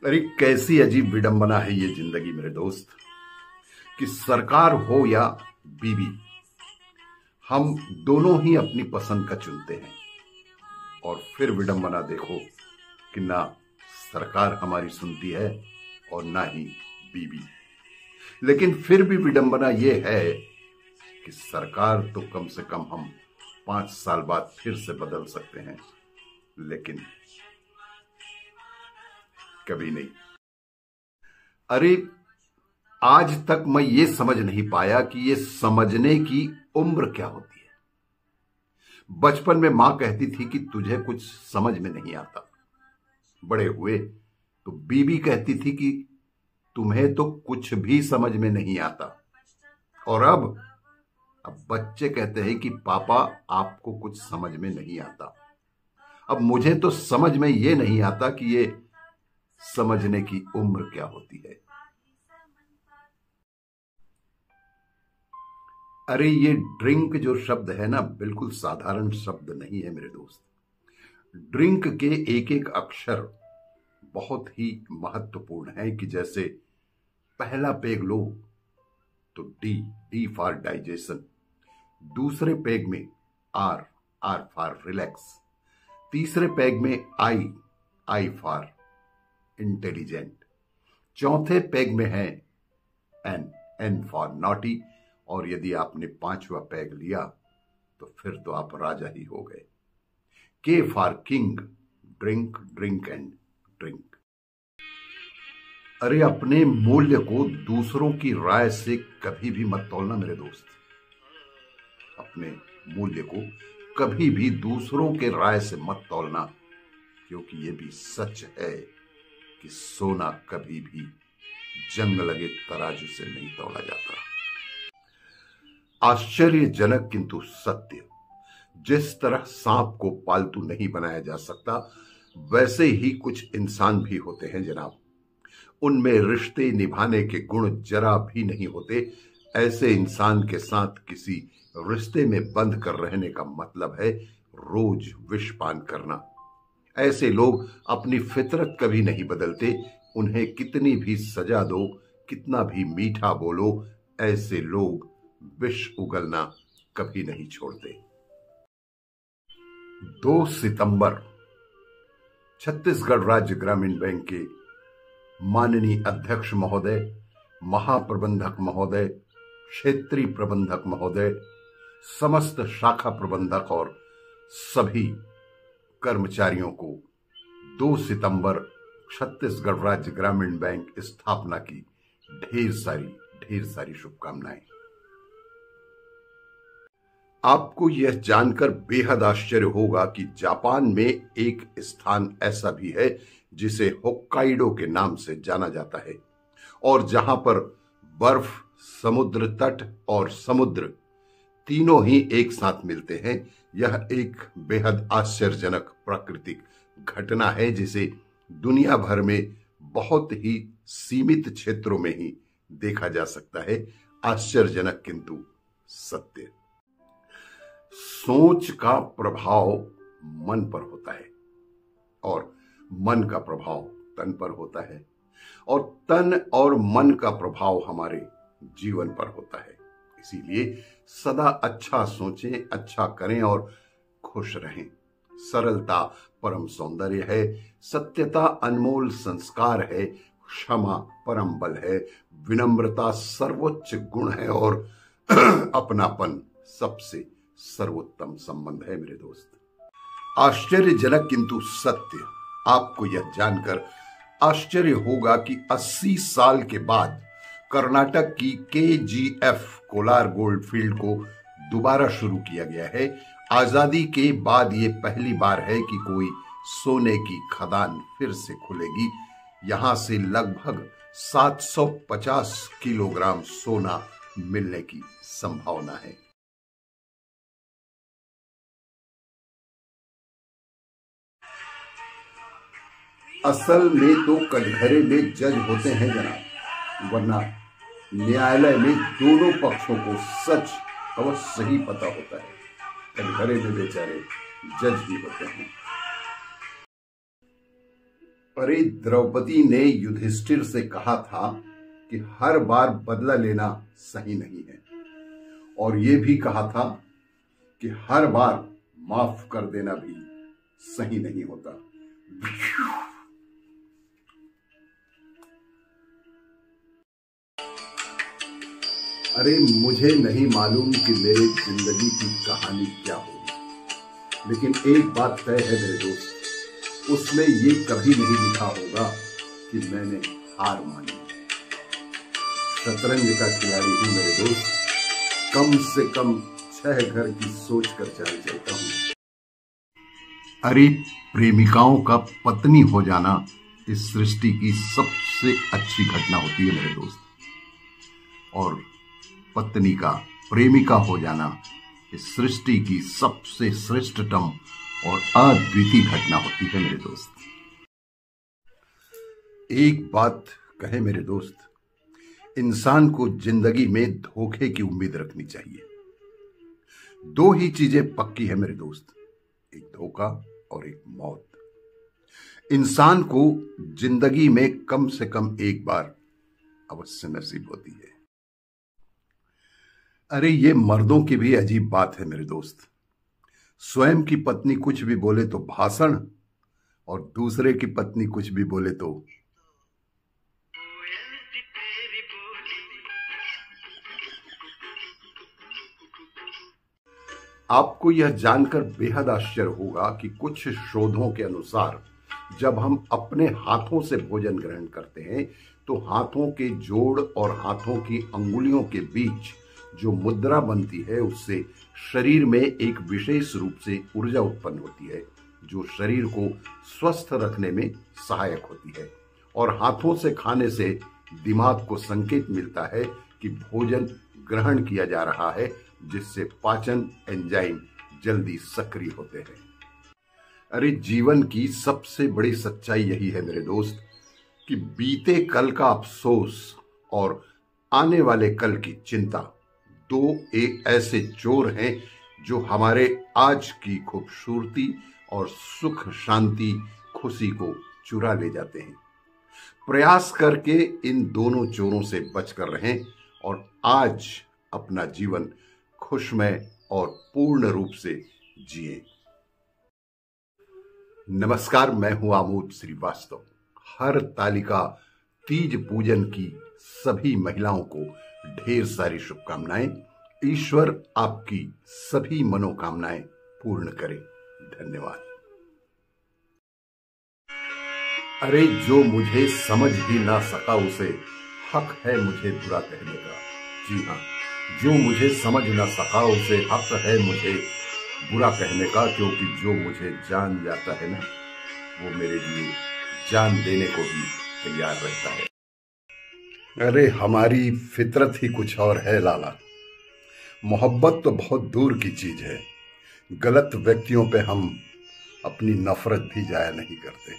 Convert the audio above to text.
अरे कैसी अजीब विडंबना है ये जिंदगी मेरे दोस्त, कि सरकार हो या बीवी, हम दोनों ही अपनी पसंद का चुनते हैं। और फिर विडंबना देखो कि ना सरकार हमारी सुनती है और ना ही बीवी। लेकिन फिर भी विडंबना यह है कि सरकार तो कम से कम हम 5 साल बाद फिर से बदल सकते हैं, लेकिन कभी नहीं। अरे आज तक मैं ये समझ नहीं पाया कि ये समझने की उम्र क्या होती है। बचपन में मां कहती थी कि तुझे कुछ समझ में नहीं आता। बड़े हुए तो बीवी कहती थी कि तुम्हें तो कुछ भी समझ में नहीं आता। और अब बच्चे कहते हैं कि पापा आपको कुछ समझ में नहीं आता। अब मुझे तो समझ में ये नहीं आता कि ये समझने की उम्र क्या होती है। अरे ये ड्रिंक जो शब्द है ना, बिल्कुल साधारण शब्द नहीं है मेरे दोस्त। ड्रिंक के एक एक अक्षर बहुत ही महत्वपूर्ण है। कि जैसे पहला पेग लो तो डी फॉर डाइजेशन, दूसरे पेग में आर फॉर रिलैक्स, तीसरे पेग में आई फॉर इंटेलिजेंट, चौथे पेग में है एन फॉर नॉटी, और यदि आपने 5वां पैग लिया तो फिर तो आप राजा ही हो गए। के for king, drink drink and drink. अरे अपने मूल्य को दूसरों की राय से कभी भी मत तोलना मेरे दोस्त। अपने मूल्य को कभी भी दूसरों के राय से मत तोलना, क्योंकि यह भी सच है कि सोना कभी भी जंग लगे तराजू से नहीं तोला जाता। आश्चर्यजनक किंतु सत्य, जिस तरह सांप को पालतू नहीं बनाया जा सकता, वैसे ही कुछ इंसान भी होते हैं जनाब। उनमें रिश्ते निभाने के गुण जरा भी नहीं होते। ऐसे इंसान के साथ किसी रिश्ते में बंध कर रहने का मतलब है रोज विष पान करना। ऐसे लोग अपनी फितरत कभी नहीं बदलते। उन्हें कितनी भी सजा दो, कितना भी मीठा बोलो, ऐसे लोग विष उगलना कभी नहीं छोड़ते। 2 सितंबर छत्तीसगढ़ राज्य ग्रामीण बैंक के माननीय अध्यक्ष महोदय, महाप्रबंधक महोदय, क्षेत्रीय प्रबंधक महोदय, समस्त शाखा प्रबंधक और सभी कर्मचारियों को 2 सितंबर छत्तीसगढ़ राज्य ग्रामीण बैंक स्थापना की ढेर सारी शुभकामनाएं। आपको यह जानकर बेहद आश्चर्य होगा कि जापान में एक स्थान ऐसा भी है जिसे होक्काइडो के नाम से जाना जाता है, और जहां पर बर्फ, समुद्र तट और समुद्र तीनों ही एक साथ मिलते हैं। यह एक बेहद आश्चर्यजनक प्राकृतिक घटना है जिसे दुनिया भर में बहुत ही सीमित क्षेत्रों में ही देखा जा सकता है। आश्चर्यजनक किंतु सत्य। सोच का प्रभाव मन पर होता है और मन का प्रभाव तन पर होता है, और तन और मन का प्रभाव हमारे जीवन पर होता है। इसीलिए सदा अच्छा सोचें, अच्छा करें और खुश रहें। सरलता परम सौंदर्य है, सत्यता अनमोल संस्कार है, क्षमा परम बल है, विनम्रता सर्वोच्च गुण है, और अपनापन सबसे सर्वोत्तम संबंध है मेरे दोस्त। आश्चर्यजनक किंतु सत्य, आपको यह जानकर आश्चर्य होगा कि 80 साल के बाद कर्नाटक की KGF कोलार गोल्ड फील्ड को दोबारा शुरू किया गया है। आजादी के बाद ये पहली बार है कि कोई सोने की खदान फिर से खुलेगी। यहां से लगभग 750 किलोग्राम सोना मिलने की संभावना है। असल में तो कटघरे में जज होते हैं जनाब, वरना न्यायालय में दोनों पक्षों को सच अवश्य सही पता होता है। कटघरे में बेचारे जज भी होते हैं। अरे द्रौपदी ने युधिष्ठिर से कहा था कि हर बार बदला लेना सही नहीं है, और यह भी कहा था कि हर बार माफ कर देना भी सही नहीं होता। अरे मुझे नहीं मालूम कि मेरी जिंदगी की कहानी क्या होगी, लेकिन एक बात तय है मेरे दोस्त, उसमें ये कभी नहीं लिखा होगा कि मैंने हार मानी। शतरंज का खिलाड़ी हूं मेरे दोस्त, कम से कम 6 घर की सोच कर चाल चलता हूं। अरे प्रेमिकाओं का पत्नी हो जाना इस सृष्टि की सबसे अच्छी घटना होती है मेरे दोस्त, और पत्नी का प्रेमिका हो जाना इस सृष्टि की सबसे श्रेष्ठतम और अद्वितीय घटना होती है मेरे दोस्त। एक बात कहे मेरे दोस्त, इंसान को जिंदगी में धोखे की उम्मीद रखनी चाहिए। 2 ही चीजें पक्की है मेरे दोस्त, एक धोखा और एक मौत। इंसान को जिंदगी में कम से कम एक बार अवश्य नसीब होती है। अरे ये मर्दों की भी अजीब बात है मेरे दोस्त, स्वयं की पत्नी कुछ भी बोले तो भाषण, और दूसरे की पत्नी कुछ भी बोले तो आपको यह जानकर बेहद आश्चर्य होगा कि कुछ शोधों के अनुसार जब हम अपने हाथों से भोजन ग्रहण करते हैं तो हाथों के जोड़ और हाथों की अंगुलियों के बीच जो मुद्रा बनती है उससे शरीर में एक विशेष रूप से ऊर्जा उत्पन्न होती है जो शरीर को स्वस्थ रखने में सहायक होती है, और हाथों से खाने से दिमाग को संकेत मिलता है कि भोजन ग्रहण किया जा रहा है, जिससे पाचन एंजाइम जल्दी सक्रिय होते हैं। अरे जीवन की सबसे बड़ी सच्चाई यही है मेरे दोस्त कि बीते कल का अफसोस और आने वाले कल की चिंता 2 एक ऐसे चोर हैं जो हमारे आज की खूबसूरती और सुख शांति खुशी को चुरा ले जाते हैं। प्रयास करके इन दोनों चोरों से बचकर रहें और आज अपना जीवन खुशमय और पूर्ण रूप से जिए। नमस्कार, मैं हूं आमोद श्रीवास्तव। हर तालिका तीज पूजन की सभी महिलाओं को ढेर सारी शुभकामनाएं। ईश्वर आपकी सभी मनोकामनाएं पूर्ण करे। धन्यवाद। अरे जो मुझे समझ ही ना सका उसे हक है मुझे बुरा कहने का। जी हाँ, जो मुझे समझ ना सका उसे हक है मुझे बुरा कहने का, क्योंकि जो मुझे जान जाता है ना वो मेरे लिए जान देने को भी तैयार रहता है। अरे हमारी फितरत ही कुछ और है लाला। मोहब्बत तो बहुत दूर की चीज है, गलत व्यक्तियों पे हम अपनी नफरत भी जाया नहीं करते।